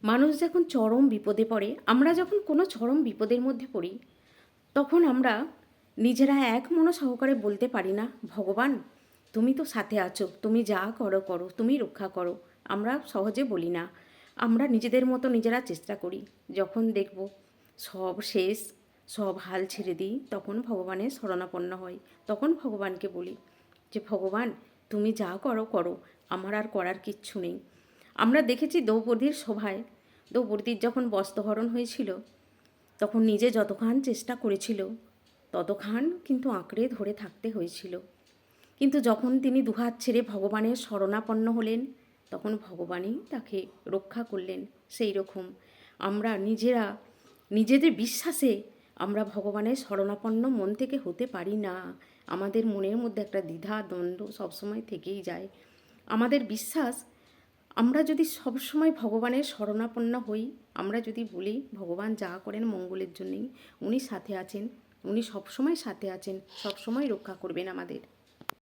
মানুষ যখন চরম বিপদে পড়ে, আমরা যখন কোনো চরম বিপদের মধ্যে পড়ি, তখন আমরা নিজেরা এক মন সহকারে বলতে পারি না, ভগবান তুমি তো সাথে আছো, তুমি যা করো করো, তুমি রক্ষা করো। আমরা সহজে বলি না, আমরা নিজেদের মতো নিজেরা চেষ্টা করি। যখন দেখব সব শেষ, সব হাল ছেড়ে দিই, তখন ভগবানের শরণাপন্ন হই। তখন ভগবানকে বলি যে ভগবান তুমি যা করো করো, আমার আর করার কিচ্ছু নেই। আমরা দেখেছি দ্রৌপদীর সভায়, দ্রৌপদীর যখন বস্ত্রহরণ হয়েছিল, তখন নিজে যতক্ষণ চেষ্টা করেছিল ততক্ষণ কিন্তু আঁকড়ে ধরে থাকতে হয়েছিল। কিন্তু যখন তিনি দুহাত ছেড়ে ভগবানের শরণাপন্ন হলেন, তখন ভগবানই তাকে রক্ষা করলেন। সেই রকম আমরা নিজেরা নিজেদের বিশ্বাসে আমরা ভগবানের শরণাপন্ন মন থেকে হতে পারি না। আমাদের মনের মধ্যে একটা দ্বিধা দ্বন্দ্ব সবসময় থেকেই যায়। আমাদের বিশ্বাস, আমরা যদি সবসময় ভগবানের শরণাপন্ন হই, আমরা যদি বলি ভগবান যা করেন মঙ্গলের জন্যই, উনি সাথে আছেন, উনি সবসময় সাথে আছেন, সবসময় রক্ষা করবেন আমাদের।